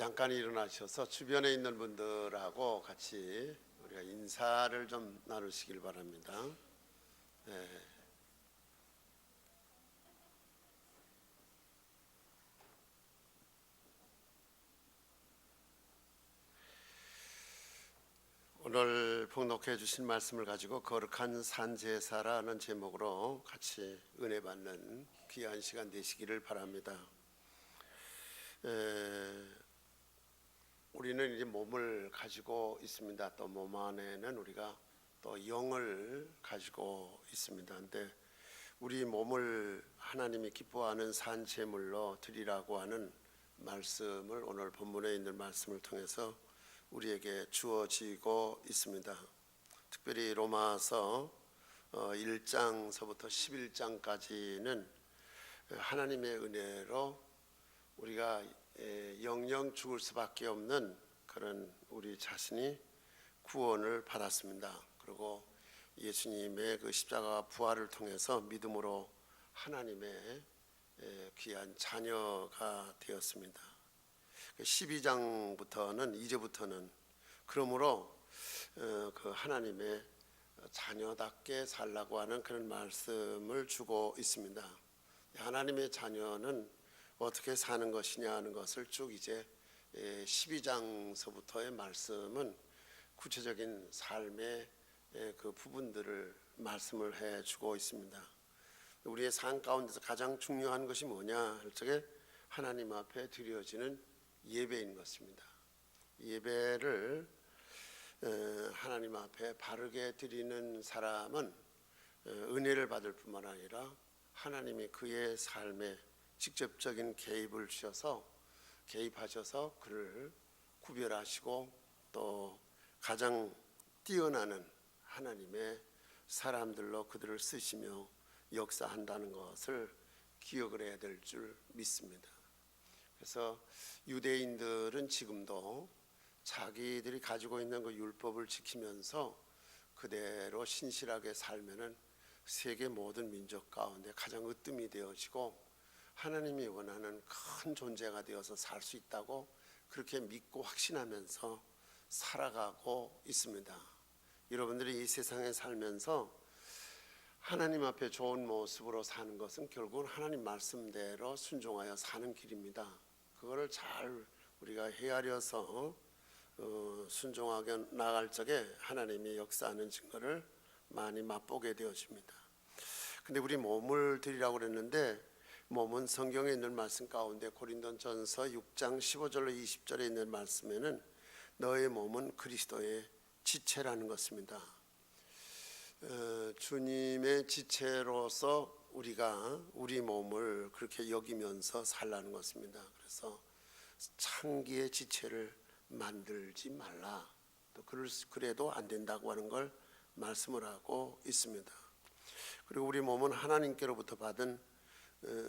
잠깐 일어나셔서 주변에 있는 분들하고 같이 우리가 인사를 좀 나누시길 바랍니다. 네. 오늘 봉독해 주신 말씀을 가지고 거룩한 산제사라는 제목으로 같이 은혜 받는 귀한 시간 되시기를 바랍니다. 우리는 이제 몸을 가지고 있습니다. 또 몸 안에는 우리가 또 영을 가지고 있습니다. 근데 우리 몸을 하나님이 기뻐하는 산 제물로 드리라고 하는 말씀을 오늘 본문에 있는 말씀을 통해서 우리에게 주어지고 있습니다. 특별히 로마서 1장서부터 11장까지는 하나님의 은혜로 우리가 영영 죽을 수밖에 없는 그런 우리 자신이 구원을 받았습니다. 그리고 예수님의 그 십자가 부활을 통해서 믿음으로 하나님의 귀한 자녀가 되었습니다. 12장부터는 이제부터는 그러므로 그 하나님의 자녀답게 살라고 하는 그런 말씀을 주고 있습니다. 하나님의 자녀는 어떻게 사는 것이냐 하는 것을 쭉 이제 12장서부터의 말씀은 구체적인 삶의 그 부분들을 말씀을 해주고 있습니다. 우리의 삶 가운데서 가장 중요한 것이 뭐냐 할 적에 하나님 앞에 드려지는 예배인 것입니다. 예배를 하나님 앞에 바르게 드리는 사람은 은혜를 받을 뿐만 아니라 하나님이 그의 삶에 직접적인 개입하셔서 그를 구별하시고 또 가장 뛰어나는 하나님의 사람들로 그들을 쓰시며 역사한다는 것을 기억을 해야 될 줄 믿습니다. 그래서 유대인들은 지금도 자기들이 가지고 있는 그 율법을 지키면서 그대로 신실하게 살면은 세계 모든 민족 가운데 가장 으뜸이 되어지고 하나님이 원하는 큰 존재가 되어서 살 수 있다고 그렇게 믿고 확신하면서 살아가고 있습니다. 여러분들이 이 세상에 살면서 하나님 앞에 좋은 모습으로 사는 것은 결국은 하나님 말씀대로 순종하여 사는 길입니다. 그거를 잘 우리가 헤아려서 순종하게 나갈 적에 하나님이 역사하는 증거를 많이 맛보게 되어집니다. 근데 우리 몸을 드리라고 그랬는데 몸은 성경에 있는 말씀 가운데 고린도전서 6장 15절로 20절에 있는 말씀에는 너의 몸은 그리스도의 지체라는 것입니다. 주님의 지체로서 우리가 우리 몸을 그렇게 여기면서 살라는 것입니다. 그래서 창기의 지체를 만들지 말라. 또 그래도 안 된다고 하는 걸 말씀을 하고 있습니다. 그리고 우리 몸은 하나님께로부터 받은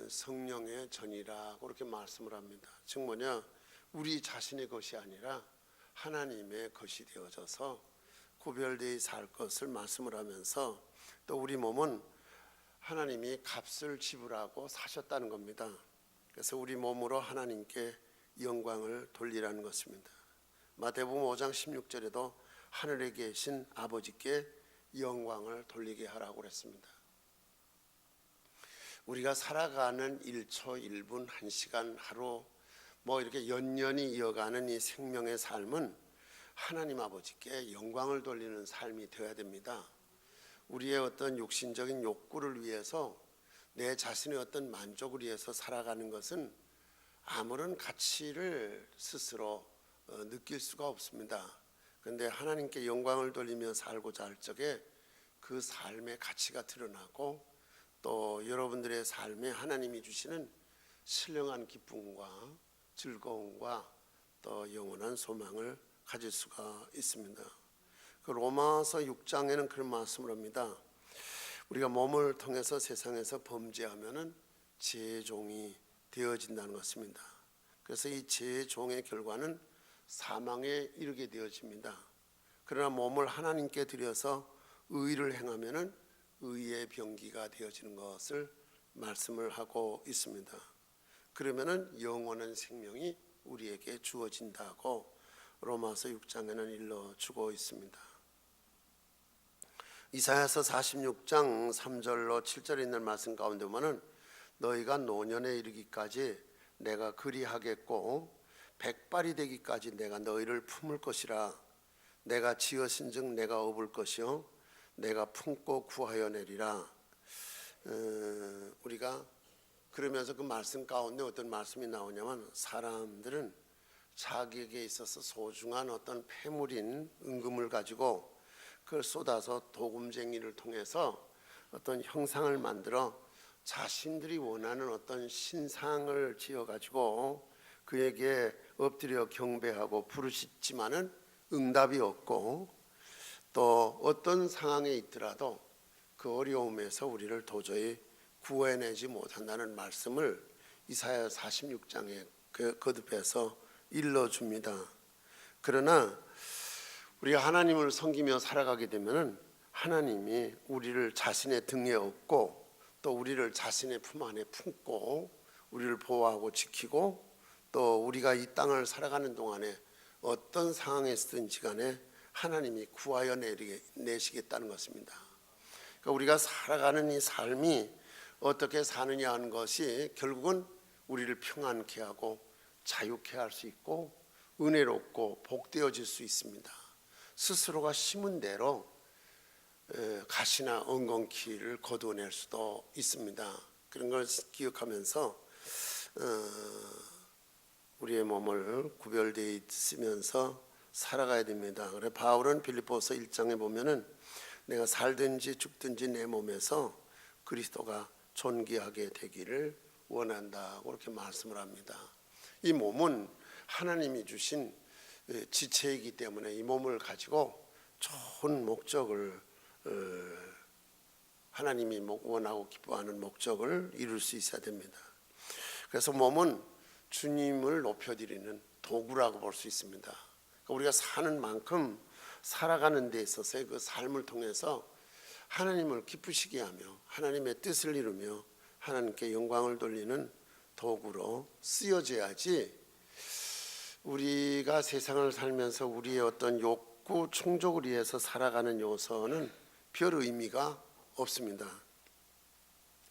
성령의 전이라고 그렇게 말씀을 합니다. 즉 뭐냐, 우리 자신의 것이 아니라 하나님의 것이 되어져서 구별되어 살 것을 말씀을 하면서 또 우리 몸은 하나님이 값을 지불하고 사셨다는 겁니다. 그래서 우리 몸으로 하나님께 영광을 돌리라는 것입니다. 마태복음 5장 16절에도 하늘에 계신 아버지께 영광을 돌리게 하라고 그랬습니다. 우리가 살아가는 1초, 1분, 1시간, 하루 이렇게 연연히 이어가는 이 생명의 삶은 하나님 아버지께 영광을 돌리는 삶이 되어야 됩니다. 우리의 어떤 육신적인 욕구를 위해서 내 자신의 어떤 만족을 위해서 살아가는 것은 아무런 가치를 스스로 느낄 수가 없습니다. 그런데 하나님께 영광을 돌리며 살고자 할 적에 그 삶의 가치가 드러나고 또 여러분들의 삶에 하나님이 주시는 신령한 기쁨과 즐거움과 또 영원한 소망을 가질 수가 있습니다. 그 로마서 6장에는 그런 말씀을 합니다. 우리가 몸을 통해서 세상에서 범죄하면은 죄종이 되어진다는 것입니다. 그래서 이 죄종의 결과는 사망에 이르게 되어집니다. 그러나 몸을 하나님께 드려서 의를 행하면은 의의 병기가 되어지는 것을 말씀을 하고 있습니다. 그러면은 영원한 생명이 우리에게 주어진다고 로마서 6장에는 일러주고 있습니다. 이사야서 46장 3절로 7절에 있는 말씀 가운데 보면은 너희가 노년에 이르기까지 내가 그리하겠고 백발이 되기까지 내가 너희를 품을 것이라. 내가 지으신즉 내가 업을 것이요 내가 품고 구하여 내리라. 우리가 그러면서 그 말씀 가운데 어떤 말씀이 나오냐면, 사람들은 자기에게 있어서 소중한 어떤 폐물인 은금을 가지고 그걸 쏟아서 도금쟁이를 통해서 어떤 형상을 만들어 자신들이 원하는 어떤 신상을 지어가지고 그에게 엎드려 경배하고 부르짖지만은 응답이 없고, 또 어떤 상황에 있더라도 그 어려움에서 우리를 도저히 구해내지 못한다는 말씀을 이사야 46장에 거듭해서 일러줍니다. 그러나 우리가 하나님을 섬기며 살아가게 되면 하나님이 우리를 자신의 등에 업고 또 우리를 자신의 품 안에 품고 우리를 보호하고 지키고, 또 우리가 이 땅을 살아가는 동안에 어떤 상황에서든지 간에 하나님이 구하여 내시겠다는 것입니다. 그러니까 우리가 살아가는 이 삶이 어떻게 사느냐 하는 것이 결국은 우리를 평안케 하고 자유케 할 수 있고 은혜롭고 복되어질 수 있습니다. 스스로가 심은 대로 가시나 엉겅퀴를 거두어낼 수도 있습니다. 그런 걸 기억하면서 우리의 몸을 구별되어 있으면서 살아가야 됩니다. 그래 바울은 빌립보서 1장에 보면은 내가 살든지 죽든지 내 몸에서 그리스도가 존귀하게 되기를 원한다고 그렇게 말씀을 합니다. 이 몸은 하나님이 주신 지체이기 때문에 이 몸을 가지고 좋은 목적을, 하나님이 원하고 기뻐하는 목적을 이룰 수 있어야 됩니다. 그래서 몸은 주님을 높여드리는 도구라고 볼 수 있습니다. 그러니까 우리가 사는 만큼 살아가는 데 있어서의 그 삶을 통해서 하나님을 기쁘시게 하며 하나님의 뜻을 이루며 하나님께 영광을 돌리는 도구로 쓰여져야지, 우리가 세상을 살면서 우리의 어떤 욕구 충족을 위해서 살아가는 요소는 별 의미가 없습니다.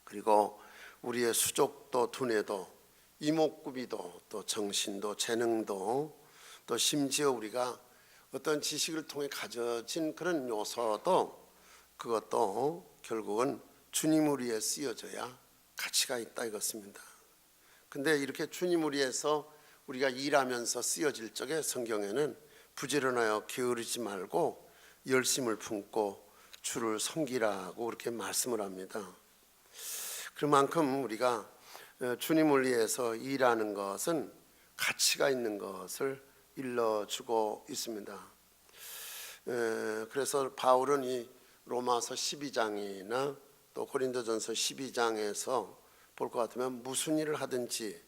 그리고 우리의 수족도 두뇌도 이목구비도 또 정신도 재능도 또 심지어 우리가 어떤 지식을 통해 가져진 그런 요소도 그것도 결국은 주님을 위해 쓰여져야 가치가 있다 이것입니다. 근데 이렇게 주님을 위해서 우리가 일하면서 쓰여질 적에 성경에는 부지런하여 게으르지 말고 열심을 품고 주를 섬기라고 그렇게 말씀을 합니다. 그만큼 우리가 주님을 위해서 일하는 것은 가치가 있는 것을 일러주고 있습니다. 그래서 바울은 이 로마서 12장이나 또 고린도전서 12장에서 볼 것 같으면 무슨 일을 하든지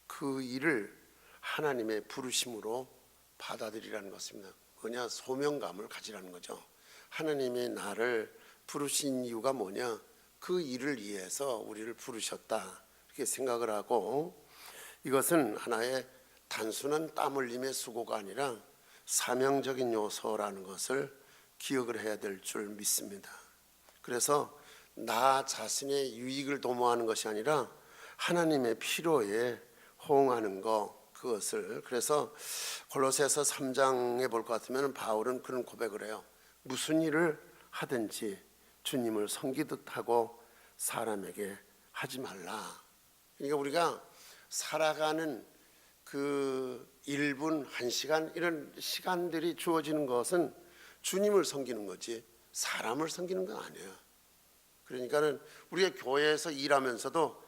그 일을 하나님의 부르심으로 받아들이라는 것입니다. 뭐냐? 소명감을 가지라는 거죠. 하나님이 나를 부르신 이유가 뭐냐? 그 일을 위해서 우리를 부르셨다 이렇게 생각을 하고, 이것은 하나의 단순한 땀 흘림의 수고가 아니라 사명적인 요소라는 것을 기억을 해야 될 줄 믿습니다. 그래서 나 자신의 유익을 도모하는 것이 아니라 하나님의 필요에 호응하는 것, 그것을, 그래서 골로새서 3장에 볼 것 같으면 바울은 그런 고백을 해요. 무슨 일을 하든지 주님을 섬기듯 하고 사람에게 하지 말라. 그러니까 우리가 살아가는 그 1분, 1시간 이런 시간들이 주어지는 것은 주님을 섬기는 거지 사람을 섬기는 건 아니에요. 그러니까는 우리가 교회에서 일하면서도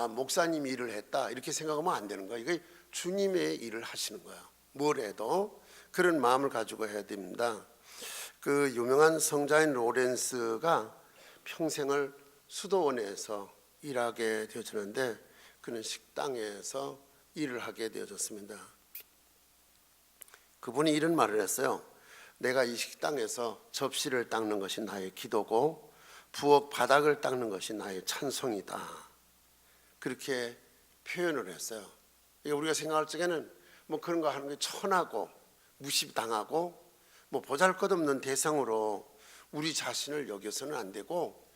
목사님이 일을 했다 이렇게 생각하면 안 되는 거야. 이게 주님의 일을 하시는 거야. 뭘 해도 그런 마음을 가지고 해야 됩니다. 그 유명한 성자인 로렌스가 평생을 수도원에서 일하게 되어졌는데 그는 식당에서 일을 하게 되어졌습니다. 그분이 이런 말을 했어요. 내가 이 식당에서 접시를 닦는 것이 나의 기도고 부엌 바닥을 닦는 것이 나의 찬송이다. 그렇게 표현을 했어요. 그러니까 우리가 생각할 적에는 뭐 그런 거 하는 게 천하고 무시당하고 뭐 보잘것없는 대상으로 우리 자신을 여겨서는 안 되고,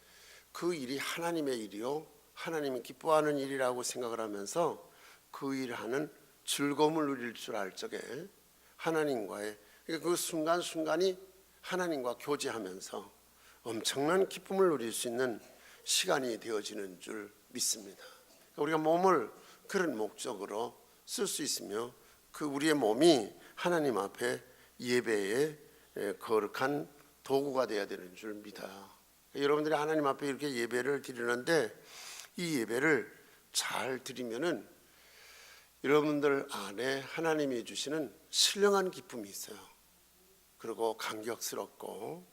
그 일이 하나님의 일이요 하나님이 기뻐하는 일이라고 생각을 하면서 그 일을 하는 즐거움을 누릴 줄 알 적에 하나님과의, 그러니까 그 순간순간이 하나님과 교제하면서 엄청난 기쁨을 누릴 수 있는 시간이 되어지는 줄 믿습니다. 그러니까 우리가 몸을 그런 목적으로 쓸 수 있으며, 그 우리의 몸이 하나님 앞에 예배의 거룩한 도구가 되어야 되는 줄 믿어요. 여러분들이 하나님 앞에 이렇게 예배를 드리는데, 이 예배를 잘 드리면은 여러분들 안에 하나님이 주시는 신령한 기쁨이 있어요. 그리고 감격스럽고,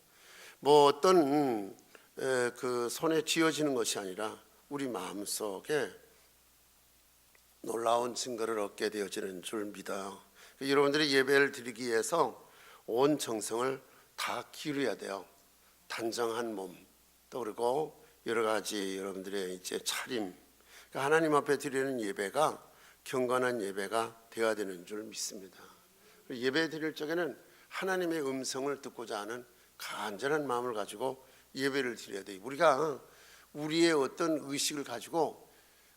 뭐 어떤 그 손에 쥐어지는 것이 아니라 우리 마음속에 놀라운 증거를 얻게 되어지는 줄 믿어요. 여러분들이 예배를 드리기 위해서 온 정성을 다 기울여야 돼요. 단정한 몸, 또 그리고 여러 가지 여러분들의 이제 차림, 그러니까 하나님 앞에 드리는 예배가 경건한 예배가 되어야 되는 줄 믿습니다. 예배 드릴 적에는 하나님의 음성을 듣고자 하는 간절한 마음을 가지고 예배를 드려야 돼요. 우리가 우리의 어떤 의식을 가지고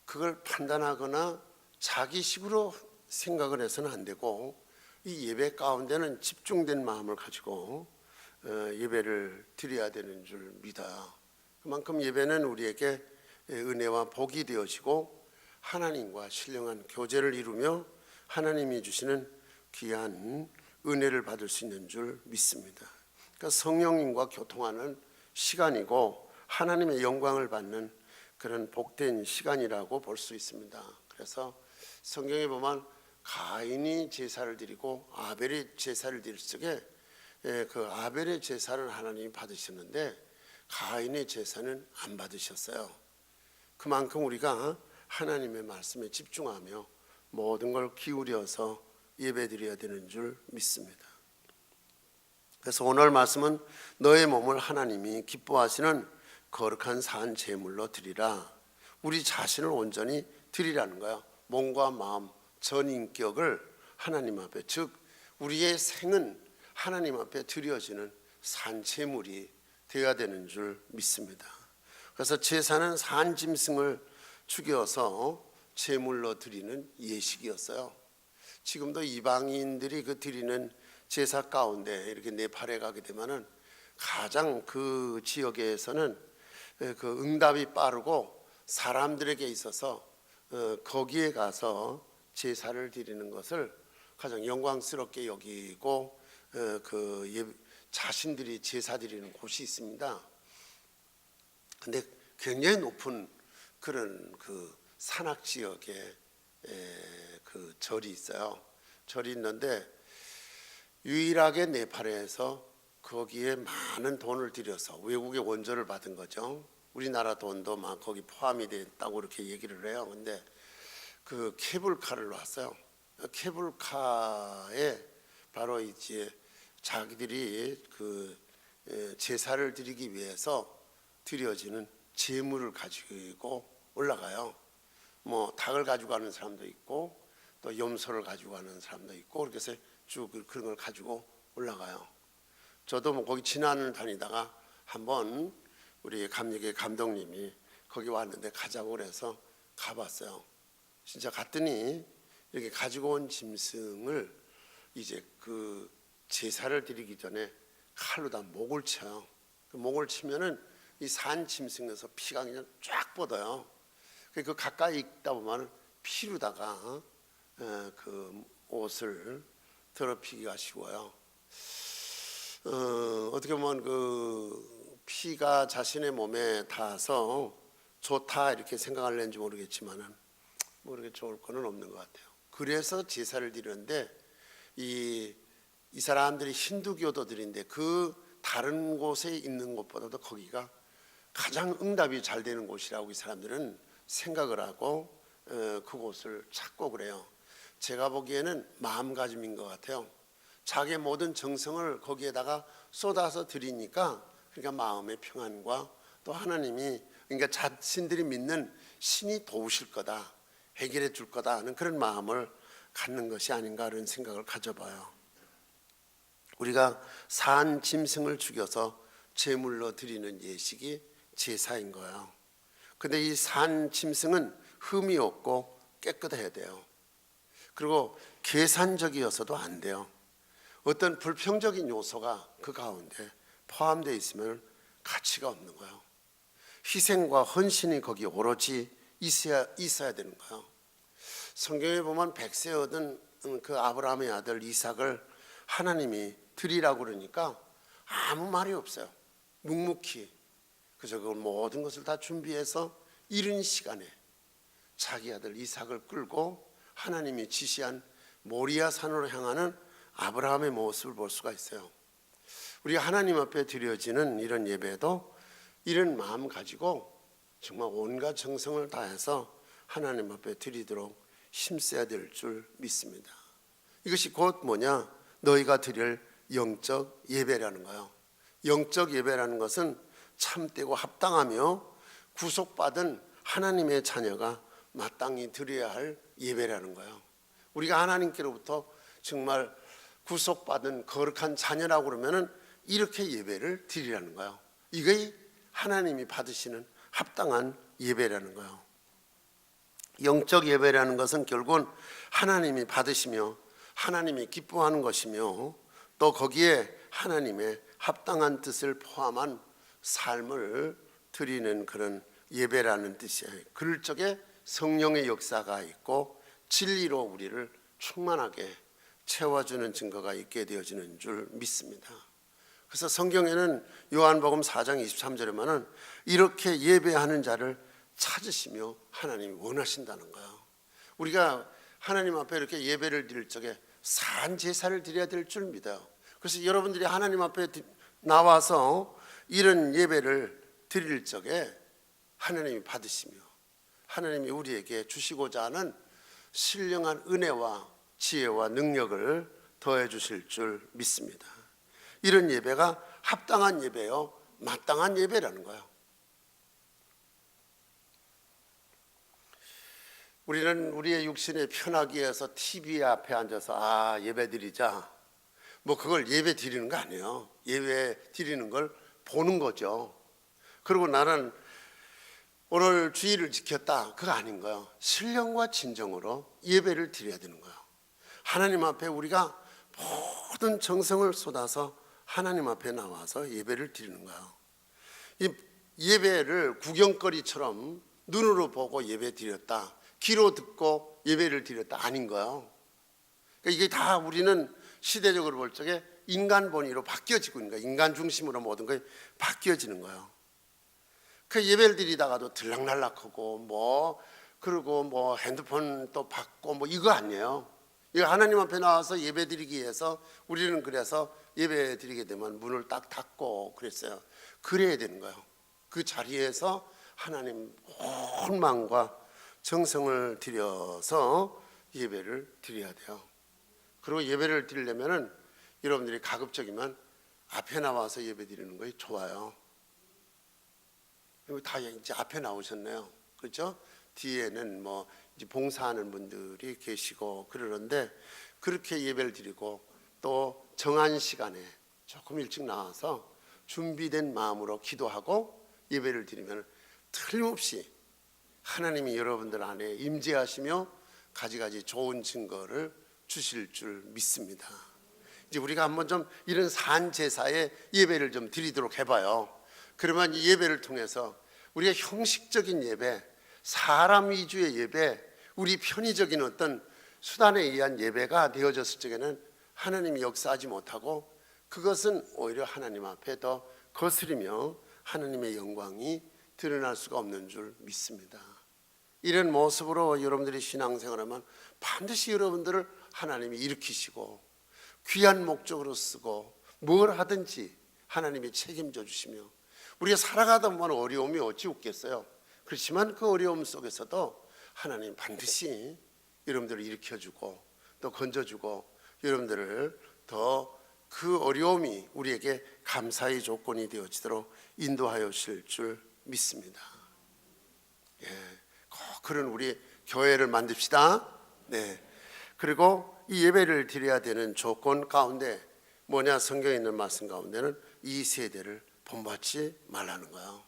그걸 판단하거나 자기식으로 생각을 해서는 안 되고, 이 예배 가운데는 집중된 마음을 가지고 예배를 드려야 되는 줄 믿어요. 그만큼 예배는 우리에게 은혜와 복이 되어지고 하나님과 신령한 교제를 이루며 하나님이 주시는 귀한 은혜를 받을 수 있는 줄 믿습니다. 그러니까 성령님과 교통하는 시간이고 하나님의 영광을 받는 그런 복된 시간이라고 볼 수 있습니다. 그래서 성경에 보면 가인이 제사를 드리고 아벨이 제사를 드릴 적에 그 아벨의 제사를 하나님이 받으셨는데 가인의 제사는 안 받으셨어요. 그만큼 우리가 하나님의 말씀에 집중하며 모든 걸 기울여서 예배드려야 되는 줄 믿습니다. 그래서 오늘 말씀은 너의 몸을 하나님이 기뻐하시는 거룩한 산 제물로 드리라. 우리 자신을 온전히 드리라는 거예요. 몸과 마음, 전 인격을 하나님 앞에, 즉 우리의 생은 하나님 앞에 드려지는 산 제물이 되어야 되는 줄 믿습니다. 그래서 제사는 산 짐승을 죽여서 제물로 드리는 예식이었어요. 지금도 이방인들이 그 드리는 제사 가운데 이렇게 네팔에 가게 되면은 가장 그 지역에서는 그 응답이 빠르고 사람들에게 있어서 거기에 가서 제사를 드리는 것을 가장 영광스럽게 여기고 자신들이 제사 드리는 곳이 있습니다. 근데 굉장히 높은 그런 그 산악 지역에 그 절이 있어요. 절이 있는데 유일하게 네팔에서 거기에 많은 돈을 들여서 외국의 원조를 받은 거죠. 우리나라 돈도 막 거기 포함이 됐다고 이렇게 얘기를 해요. 근데 그 케이블카를 놨어요. 케이블카에 바로 이제 자기들이 그 제사를 드리기 위해서 드려지는 제물을 가지고 올라가요. 뭐 닭을 가지고 가는 사람도 있고 또 염소를 가지고 가는 사람도 있고, 그렇게 해서 쭉 그런 걸 가지고 올라가요. 저도 뭐 거기 지난을 다니다가 한번 우리 감리교 감독님이 거기 왔는데 가자고 그래서 가봤어요. 진짜 갔더니 이렇게 가지고 온 짐승을 이제 그 제사를 드리기 전에 칼로 다 목을 쳐요. 그 목을 치면은 이 산 짐승에서 피가 그냥 쫙 뻗어요. 그 가까이 있다 보면 피로다가 그 옷을 더럽히기가 쉬워요. 어떻게 보면 그 피가 자신의 몸에 닿아서 좋다 이렇게 생각할는지 모르겠지만은 뭐 그렇게 좋을 거는 없는 것 같아요. 그래서 제사를 드리는데 이 사람들이 힌두교도들인데 그 다른 곳에 있는 곳보다도 거기가 가장 응답이 잘 되는 곳이라고 이 사람들은 생각을 하고 그곳을 찾고 그래요. 제가 보기에는 마음가짐인 것 같아요. 자기의 모든 정성을 거기에다가 쏟아서 드리니까, 그러니까 마음의 평안과 또 하나님이, 그러니까 자신들이 믿는 신이 도우실 거다, 해결해 줄 거다 하는 그런 마음을 갖는 것이 아닌가 그런 생각을 가져봐요. 우리가 산 짐승을 죽여서 제물로 드리는 예식이 제사인 거예요. 근데 이 산 짐승은 흠이 없고 깨끗해야 돼요. 그리고 계산적이어서도 안 돼요. 어떤 불평적인 요소가 그 가운데 포함되어 있으면 가치가 없는 거예요. 희생과 헌신이 거기 오로지 있어야 되는 거예요. 성경에 보면 100세 얻은 그 아브라함의 아들 이삭을 하나님이 드리라고 그러니까 아무 말이 없어요. 묵묵히 그저 그 모든 것을 다 준비해서 이른 시간에 자기 아들 이삭을 끌고 하나님이 지시한 모리아 산으로 향하는 아브라함의 모습을 볼 수가 있어요. 우리가 하나님 앞에 드려지는 이런 예배도 이런 마음 가지고 정말 온갖 정성을 다해서 하나님 앞에 드리도록 힘써야 될 줄 믿습니다. 이것이 곧 뭐냐? 너희가 드릴 영적 예배라는 거예요. 영적 예배라는 것은 참되고 합당하며 구속받은 하나님의 자녀가 마땅히 드려야 할 예배라는 거예요. 우리가 하나님께로부터 정말 구속받은 거룩한 자녀라고 그러면은 이렇게 예배를 드리라는 거예요. 이게 하나님이 받으시는 합당한 예배라는 거예요. 영적 예배라는 것은 결국은 하나님이 받으시며 하나님이 기뻐하는 것이며 또 거기에 하나님의 합당한 뜻을 포함한 삶을 드리는 그런 예배라는 뜻이에요. 그럴 적에 성령의 역사가 있고 진리로 우리를 충만하게 채워주는 증거가 있게 되어지는 줄 믿습니다. 그래서 성경에는 요한복음 4장 23절에 보면 이렇게 예배하는 자를 찾으시며 하나님이 원하신다는 거예요. 우리가 하나님 앞에 이렇게 예배를 드릴 적에 산 제사를 드려야 될 줄 믿어요. 그래서 여러분들이 하나님 앞에 나와서 이런 예배를 드릴 적에 하나님이 받으시며 하나님이 우리에게 주시고자 하는 신령한 은혜와 지혜와 능력을 더해 주실 줄 믿습니다. 이런 예배가 합당한 예배요, 마땅한 예배라는 거예요. 우리는 우리의 육신에 편하기 위해서 TV 앞에 앉아서 예배 드리자, 뭐 그걸 예배 드리는 거 아니에요. 예배 드리는 걸 보는 거죠. 그리고 나는 오늘 주의를 지켰다, 그거 아닌 거예요. 신령과 진정으로 예배를 드려야 되는 거예요. 하나님 앞에 우리가 모든 정성을 쏟아서 하나님 앞에 나와서 예배를 드리는 거예요. 이 예배를 구경거리처럼 눈으로 보고 예배 드렸다, 귀로 듣고 예배를 드렸다 아닌 거예요. 그러니까 이게 다 우리는 시대적으로 볼 적에 인간 본위로 바뀌어지고 있는 거예요. 인간 중심으로 모든 것이 바뀌어지는 거예요. 그 예배를 드리다가도 들락날락하고 그리고 핸드폰 또 받고 이거 아니에요. 이거 하나님 앞에 나와서 예배 드리기 위해서 우리는 그래서 예배 드리게 되면 문을 딱 닫고 그랬어요. 그래야 되는 거예요. 그 자리에서 하나님 온 마음과 정성을 들여서 예배를 드려야 돼요. 그리고 예배를 드리려면은 여러분들이 가급적이면 앞에 나와서 예배 드리는 것이 좋아요. 다 이제 앞에 나오셨네요. 그렇죠? 뒤에는 이제 봉사하는 분들이 계시고 그러는데 그렇게 예배를 드리고 또 정한 시간에 조금 일찍 나와서 준비된 마음으로 기도하고 예배를 드리면 틀림없이 하나님이 여러분들 안에 임재하시며 가지가지 좋은 증거를 주실 줄 믿습니다. 이제 우리가 한번 좀 이런 산 제사의 예배를 좀 드리도록 해봐요. 그러면 이 예배를 통해서 우리가 형식적인 예배, 사람 위주의 예배, 우리 편의적인 어떤 수단에 의한 예배가 되어졌을 적에는 하나님이 역사하지 못하고 그것은 오히려 하나님 앞에 더 거스리며 하나님의 영광이 드러날 수가 없는 줄 믿습니다. 이런 모습으로 여러분들이 신앙생활하면 반드시 여러분들을 하나님이 일으키시고 귀한 목적으로 쓰고 뭘 하든지 하나님이 책임져 주시며 우리가 살아가다 보면 어려움이 어찌 없겠어요. 그렇지만 그 어려움 속에서도 하나님 반드시 여러분들을 일으켜주고 또 건져주고 여러분들을 더 그 어려움이 우리에게 감사의 조건이 되어지도록 인도하여 주실 줄 믿습니다. 꼭 그런 우리 교회를 만듭시다. 네. 그리고 이 예배를 드려야 되는 조건 가운데 뭐냐, 성경에 있는 말씀 가운데는 이 세대를 본받지 말라는 거예요.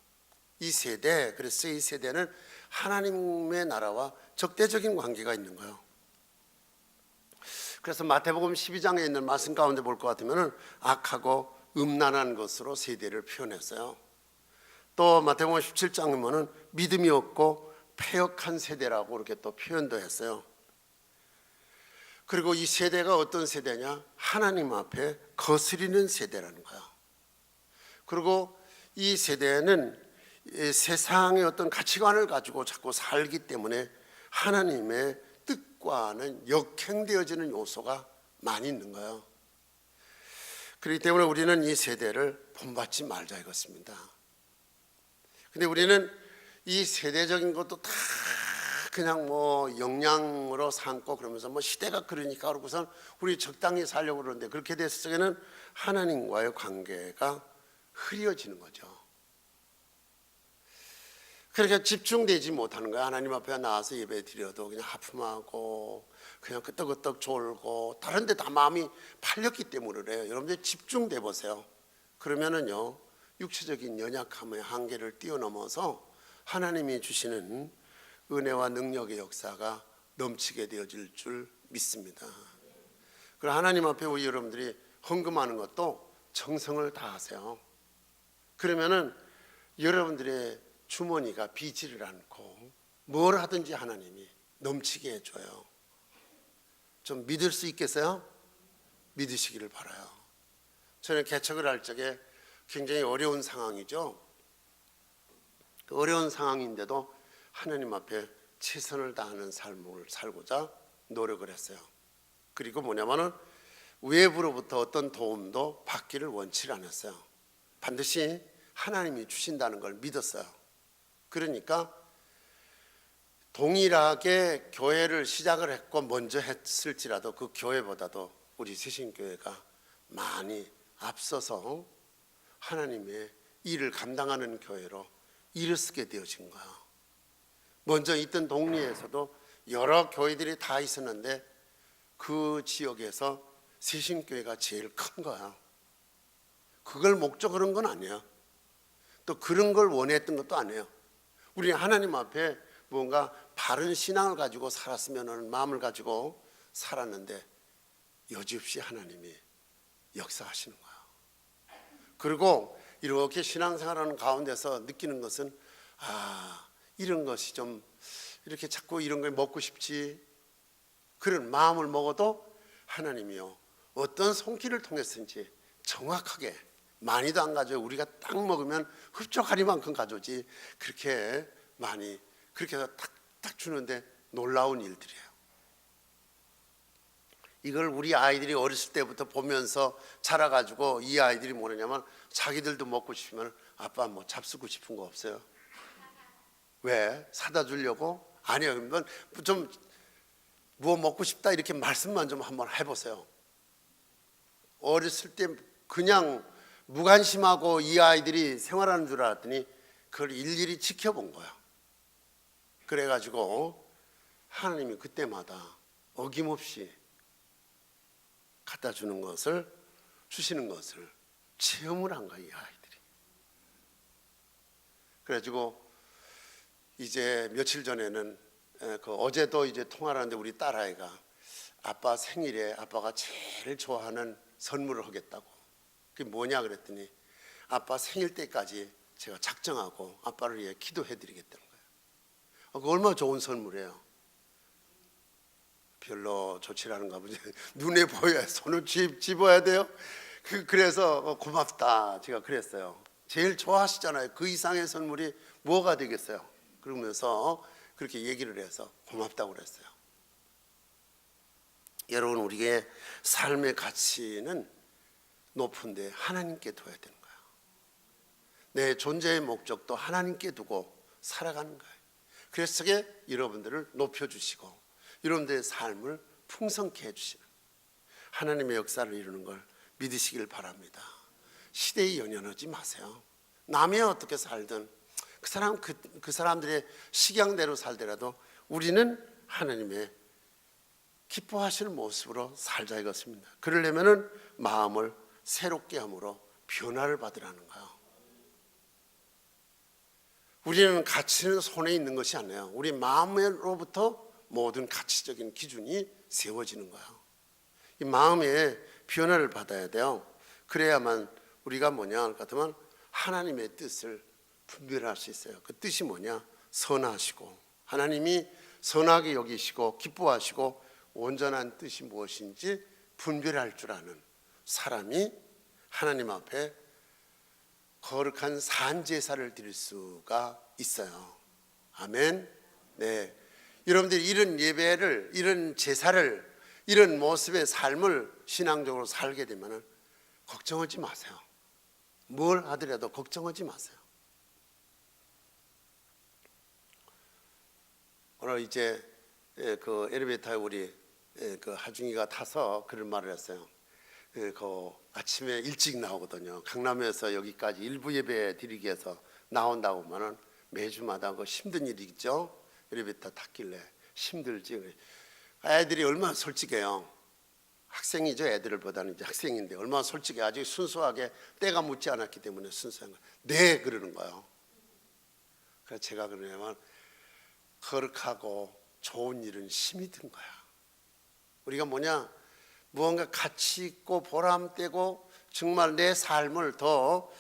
이 세대, 그래서 이 세대는 하나님의 나라와 적대적인 관계가 있는 거예요. 그래서 마태복음 12장에 있는 말씀 가운데 볼 것 같으면 악하고 음란한 것으로 세대를 표현했어요. 또 마태복음 17장에 보면 믿음이 없고 패역한 세대라고 이렇게 또 표현도 했어요. 그리고 이 세대가 어떤 세대냐? 하나님 앞에 거스리는 세대라는 거야. 그리고 이 세대는 세상의 어떤 가치관을 가지고 자꾸 살기 때문에 하나님의 뜻과는 역행되어지는 요소가 많이 있는 거예요. 그렇기 때문에 우리는 이 세대를 본받지 말자 이것입니다. 근데 우리는 이 세대적인 것도 다 그냥 뭐 영양으로 삼고 그러면서 뭐 시대가 그러니까 그러고선 우리 적당히 살려고 그러는데, 그렇게 됐을 때는 하나님과의 관계가 흐려지는 거죠. 그렇게 집중되지 못하는 거야. 하나님 앞에 나와서 예배 드려도 그냥 하품하고 그냥 끄떡끄떡 졸고 다른 데 다 마음이 팔렸기 때문에 그래요. 여러분들 집중돼 보세요. 그러면은요, 육체적인 연약함의 한계를 뛰어넘어서 하나님이 주시는 은혜와 능력의 역사가 넘치게 되어질 줄 믿습니다. 그리고 하나님 앞에 우리 여러분들이 헌금하는 것도 정성을 다하세요. 그러면은 여러분들의 주머니가 비지를 않고 뭘 하든지 하나님이 넘치게 해줘요. 좀 믿을 수 있겠어요? 믿으시기를 바라요. 저는 개척을 할 적에 굉장히 어려운 상황이죠. 어려운 상황인데도 하나님 앞에 최선을 다하는 삶을 살고자 노력을 했어요. 그리고 뭐냐면은 외부로부터 어떤 도움도 받기를 원치 않았어요. 반드시 하나님이 주신다는 걸 믿었어요. 그러니까 동일하게 교회를 시작을 했고 먼저 했을지라도 그 교회보다도 우리 새신교회가 많이 앞서서 하나님의 일을 감당하는 교회로 일어서게 되어진 거야. 먼저 있던 동리에서도 여러 교회들이 다 있었는데 그 지역에서 새신교회가 제일 큰 거야. 그걸 목적으로 한 건 아니야. 또 그런 걸 원했던 것도 아니에요. 우리는 하나님 앞에 뭔가 바른 신앙을 가지고 살았으면 하는 마음을 가지고 살았는데 여지없이 하나님이 역사하시는 거야. 그리고 이렇게 신앙생활하는 가운데서 느끼는 것은, 이런 것이 좀 이렇게 자꾸 이런 걸 먹고 싶지, 그런 마음을 먹어도 하나님이요, 어떤 손길을 통해서인지 정확하게 많이도 안 가져요. 우리가 딱 먹으면 흡족하리만큼 가져오지 그렇게 많이 그렇게 해서 탁탁 주는데 놀라운 일들이에요. 이걸 우리 아이들이 어렸을 때부터 보면서 자라가지고 이 아이들이 뭐냐면 자기들도 먹고 싶으면 아빠 뭐 잡수고 싶은 거 없어요? 왜? 사다 주려고? 아니요. 그러면 좀 뭐 먹고 싶다 이렇게 말씀만 좀 한번 해보세요. 어렸을 때 그냥 무관심하고 이 아이들이 생활하는 줄 알았더니 그걸 일일이 지켜본 거야. 그래가지고 하나님이 그때마다 어김없이 갖다 주는 것을, 주시는 것을 체험을 한 거야, 이 아이들이. 그래가지고 이제 며칠 전에는 어제도 이제 통화를 하는데 우리 딸아이가 아빠 생일에 아빠가 제일 좋아하는 선물을 하겠다고. 그게 뭐냐 그랬더니 아빠 생일 때까지 제가 작정하고 아빠를 위해 기도해 드리겠다는 거예요. 그거 얼마나 좋은 선물이에요. 별로 좋지 않은가 보지. 눈에 보여야 손을 집어야 돼요. 그래서 고맙다 제가 그랬어요. 제일 좋아하시잖아요. 그 이상의 선물이 뭐가 되겠어요. 그러면서 그렇게 얘기를 해서 고맙다고 그랬어요. 여러분, 우리의 삶의 가치는 높은데 하나님께 둬야 되는 거야. 내 존재의 목적도 하나님께 두고 살아가는 거예요. 그래서 여러분들을 높여주시고 여러분들의 삶을 풍성케 해주시는 하나님의 역사를 이루는 걸 믿으시길 바랍니다. 시대에 연연하지 마세요. 남이 어떻게 살든 그 사람들의 식양대로 살더라도 우리는 하나님의 기뻐하시는 모습으로 살자 이것입니다. 그러려면은 마음을 새롭게 함으로 변화를 받으라는 거예요. 우리는 가치는 손에 있는 것이 아니에요. 우리 마음으로부터 모든 가치적인 기준이 세워지는 거예요. 이 마음의 변화를 받아야 돼요. 그래야만 우리가 뭐냐 같으면 하나님의 뜻을 분별할 수 있어요. 그 뜻이 뭐냐? 선하시고 하나님이 선하게 여기시고 기뻐하시고 온전한 뜻이 무엇인지 분별할 줄 아는 사람이 하나님 앞에 거룩한 산제사를 드릴 수가 있어요. 아멘. 네. 여러분들이 이런 예배를, 이런 제사를, 이런 모습의 삶을 신앙적으로 살게 되면 걱정하지 마세요. 뭘 하더라도 걱정하지 마세요. 오늘 이제 그 엘리베이터에 우리 그 하중이가 타서 그런 말을 했어요. 그 아침에 일찍 나오거든요. 강남에서 여기까지 일부 예배 드리기 위해서 나온다고 하면은 매주마다 그 힘든 일이죠. 엘리베이터 탔길래 힘들지. 애들이 얼마나 솔직해요. 학생이죠. 애들보다는 이제 학생인데 얼마나 솔직해. 아직 순수하게 때가 묻지 않았기 때문에 순수한 거예요. 네 그러는 거예요. 그래서 제가 그러냐면 거룩하고 좋은 일은 힘이 든 거야. 우리가 뭐냐 무언가 가치 있고 보람되고 정말 내 삶을 더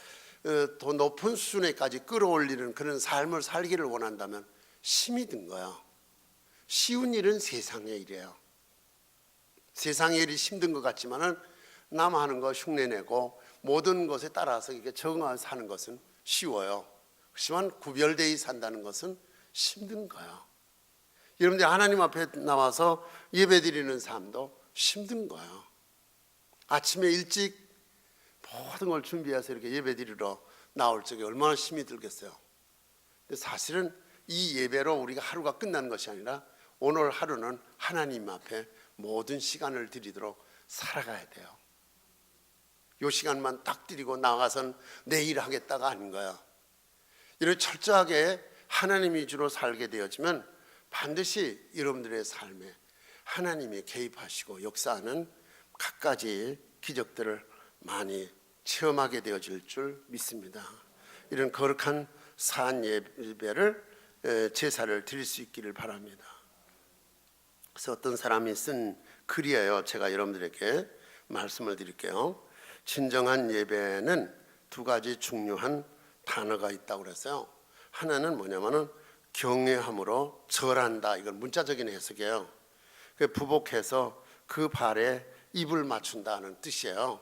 높은 수준에까지 끌어올리는 그런 삶을 살기를 원한다면 힘이 든 거야. 쉬운 일은 세상의 일이에요. 세상의 일이 힘든 것 같지만은 남 하는 거 흉내내고 모든 것에 따라서 이렇게 적응하여 사는 것은 쉬워요. 그렇지만 구별되어 산다는 것은 힘든 거예요. 여러분들 하나님 앞에 나와서 예배드리는 삶도 힘든 거예요. 아침에 일찍 모든 걸 준비해서 이렇게 예배드리러 나올 적에 얼마나 힘이 들겠어요. 근데 사실은 이 예배로 우리가 하루가 끝나는 것이 아니라 오늘 하루는 하나님 앞에 모든 시간을 드리도록 살아가야 돼요. 이 시간만 딱 드리고 나가선 내일 하겠다가 아닌 거야. 이렇게 철저하게 하나님 위주로 살게 되어지면 반드시 여러분들의 삶에 하나님이 개입하시고 역사하는 갖가지 기적들을 많이 체험하게 되어질 줄 믿습니다. 이런 거룩한 산 예배를 제사를 드릴 수 있기를 바랍니다. 그래서 어떤 사람이 쓴 글이에요. 제가 여러분들에게 말씀을 드릴게요. 진정한 예배는 두 가지 중요한 단어가 있다고 그랬어요. 하나는 뭐냐면은 경외함으로 절한다. 이건 문자적인 해석이에요. 부복해서 그 발에 입을 맞춘다는 뜻이에요.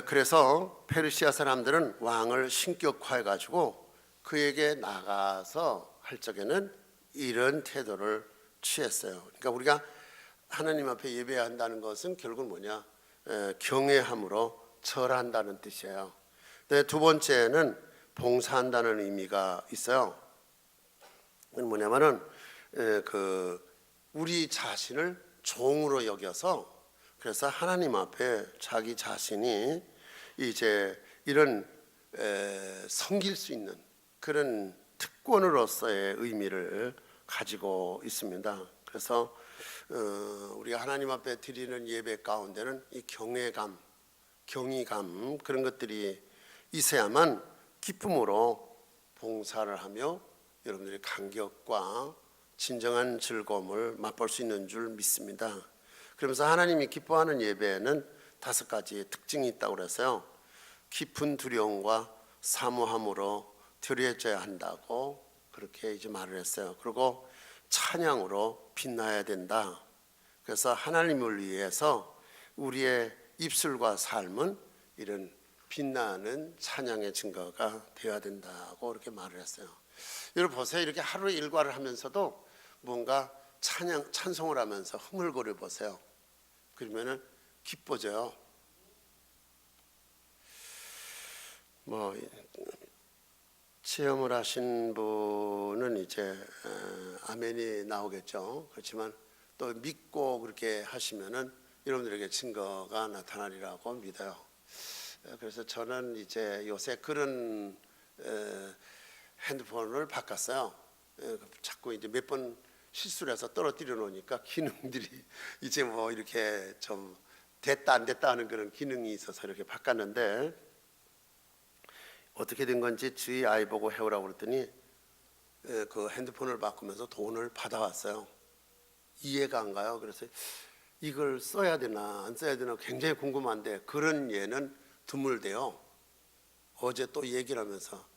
그래서 페르시아 사람들은 왕을 신격화해 가지고 그에게 나가서 할 적에는 이런 태도를 취했어요. 그러니까 우리가 하나님 앞에 예배해야 한다는 것은 결국 뭐냐? 경외함으로 절한다는 뜻이에요. 두 번째는 봉사한다는 의미가 있어요. 그건 뭐냐면은 우리 자신을 종으로 여겨서 그래서 하나님 앞에 자기 자신이 이제 이런 섬길 수 있는 그런 특권으로서의 의미를 가지고 있습니다. 그래서 우리가 하나님 앞에 드리는 예배 가운데는 이 경외감, 경의감 그런 것들이 있어야만 기쁨으로 봉사를 하며 여러분들의 감격과 진정한 즐거움을 맛볼 수 있는 줄 믿습니다. 그러면서 하나님이 기뻐하는 예배에는 5가지의 특징이 있다고 그래서요. 깊은 두려움과 사모함으로 드려져야 한다고 그렇게 이제 말을 했어요. 그리고 찬양으로 빛나야 된다. 그래서 하나님을 위해서 우리의 입술과 삶은 이런 빛나는 찬양의 증거가 되어야 된다고 이렇게 말을 했어요. 여러분 보세요. 이렇게 하루 일과를 하면서도 뭔가 찬송을 하면서 흥얼거려 보세요. 그러면은 기뻐져요. 체험을 하신 분은 이제 아멘이 나오겠죠. 그렇지만 또 믿고 그렇게 하시면은 여러분들에게 증거가 나타나리라고 믿어요. 그래서 저는 이제 요새 그런 핸드폰을 바꿨어요. 자꾸 이제 몇 번 실수를 해서 떨어뜨려 놓으니까 기능들이 이제 뭐 이렇게 좀 됐다 안 됐다 하는 그런 기능이 있어서 이렇게 바꿨는데, 어떻게 된 건지 저희 아이 보고 해오라고 그랬더니 그 핸드폰을 바꾸면서 돈을 받아왔어요. 이해가 안 가요. 그래서 이걸 써야 되나 안 써야 되나 굉장히 궁금한데, 그런 예는 드물대요. 어제 또 얘기를 하면서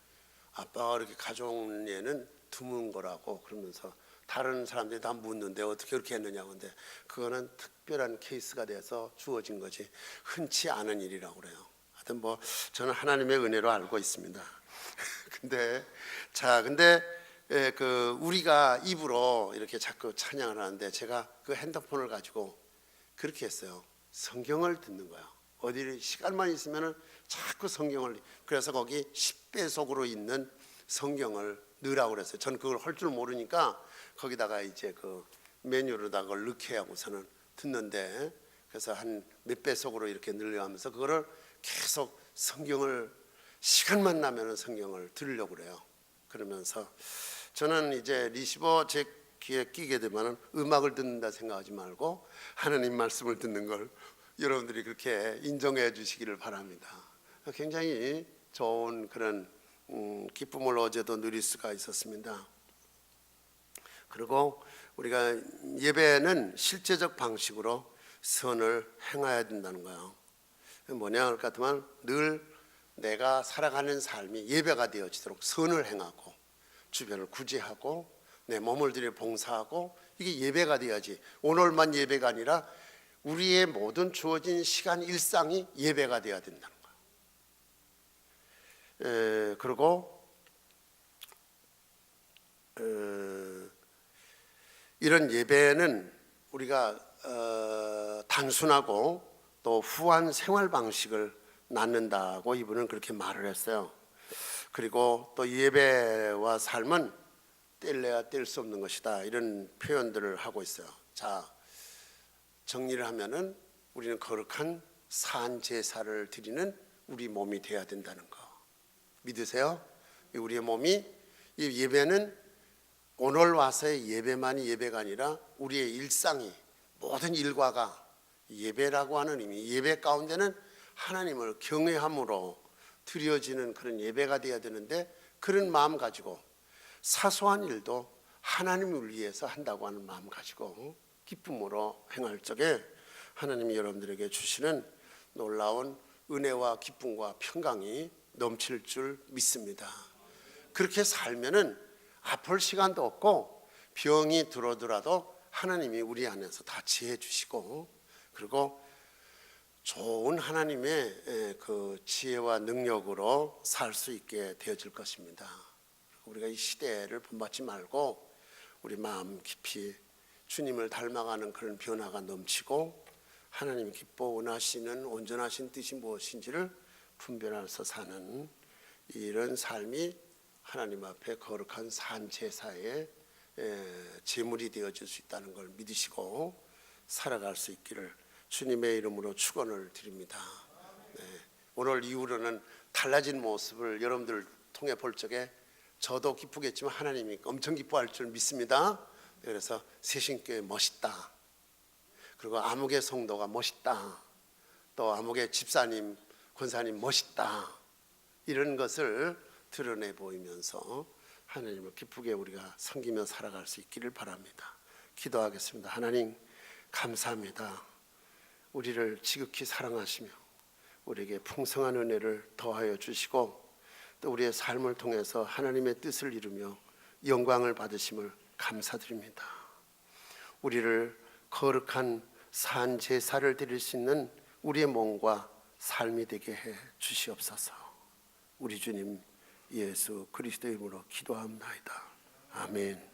아빠가 이렇게 가져온 예는 드문 거라고 그러면서 다른 사람들이 다 묻는데 어떻게 그렇게 했느냐고. 근데 그거는 특별한 케이스가 돼서 주어진 거지 흔치 않은 일이라고 그래요. 하여튼 뭐 저는 하나님의 은혜로 알고 있습니다. 근데 그 우리가 입으로 이렇게 자꾸 찬양을 하는데, 제가 그 핸드폰을 가지고 그렇게 했어요. 성경을 듣는 거예요. 어디 시간만 있으면은 자꾸 성경을, 그래서 거기 10배속으로 있는 성경을 넣으라고 그랬어요. 저는 그걸 할 줄 모르니까 거기다가 이제 그 메뉴로다가 그걸 넣게 하고서는 듣는데, 그래서 한 몇 배속으로 이렇게 늘려가면서 그거를 계속 성경을 시간만 나면은 성경을 들으려고 그래요. 그러면서 저는 이제 리시버 제 귀에 끼게 되면은 음악을 듣는다 생각하지 말고 하나님 말씀을 듣는 걸 여러분들이 그렇게 인정해 주시기를 바랍니다. 굉장히 좋은 그런 기쁨을 어제도 누릴 수가 있었습니다. 그리고 우리가 예배는 실제적 방식으로 선을 행해야 된다는 거예요. 뭐냐 할 것 같으면 늘 내가 살아가는 삶이 예배가 되어지도록 선을 행하고 주변을 구제하고 내 몸을 들여 봉사하고, 이게 예배가 돼야지. 오늘만 예배가 아니라 우리의 모든 주어진 시간 일상이 예배가 돼야 된다는 거예요. 그리고 이런 예배는 우리가 단순하고 또 후한 생활 방식을 낳는다고 이분은 그렇게 말을 했어요. 그리고 또 예배와 삶은 뗄래야 뗄 수 없는 것이다, 이런 표현들을 하고 있어요. 자, 정리를 하면은 우리는 거룩한 산 제사를 드리는 우리 몸이 돼야 된다는 거 믿으세요? 우리의 몸이, 이 예배는 오늘 와서의 예배만이 예배가 아니라 우리의 일상이, 모든 일과가 예배라고 하는 의미, 예배 가운데는 하나님을 경외함으로 드려지는 그런 예배가 되어야 되는데, 그런 마음 가지고 사소한 일도 하나님을 위해서 한다고 하는 마음 가지고 기쁨으로 행할 적에 하나님이 여러분들에게 주시는 놀라운 은혜와 기쁨과 평강이 넘칠 줄 믿습니다. 그렇게 살면은 아플 시간도 없고 병이 들어오더라도 하나님이 우리 안에서 다 지혜 주시고, 그리고 좋은 하나님의 그 지혜와 능력으로 살 수 있게 되어질 것입니다. 우리가 이 시대를 본받지 말고 우리 마음 깊이 주님을 닮아가는 그런 변화가 넘치고, 하나님이 기뻐 원하시는 온전하신 뜻이 무엇인지를 분별해서 사는 이런 삶이 하나님 앞에 거룩한 산 제사의 제물이 되어질 수 있다는 걸 믿으시고 살아갈 수 있기를 주님의 이름으로 축원을 드립니다. 오늘 이후로는 달라진 모습을 여러분들 통해 볼 적에 저도 기쁘겠지만 하나님이 엄청 기뻐할 줄 믿습니다. 그래서 새신교회 멋있다, 그리고 아무개 성도가 멋있다, 또 아무개 집사님 권사님 멋있다, 이런 것을 드러내 보이면서 하나님을 기쁘게 우리가 섬기며 살아갈 수 있기를 바랍니다. 기도하겠습니다. 하나님 감사합니다. 우리를 지극히 사랑하시며 우리에게 풍성한 은혜를 더하여 주시고, 또 우리의 삶을 통해서 하나님의 뜻을 이루며 영광을 받으심을 감사드립니다. 우리를 거룩한 산 제사를 드릴 수 있는 우리의 몸과 삶이 되게 해 주시옵소서. 우리 주님 예수 그리스도의 이름으로 기도합니다. 아멘.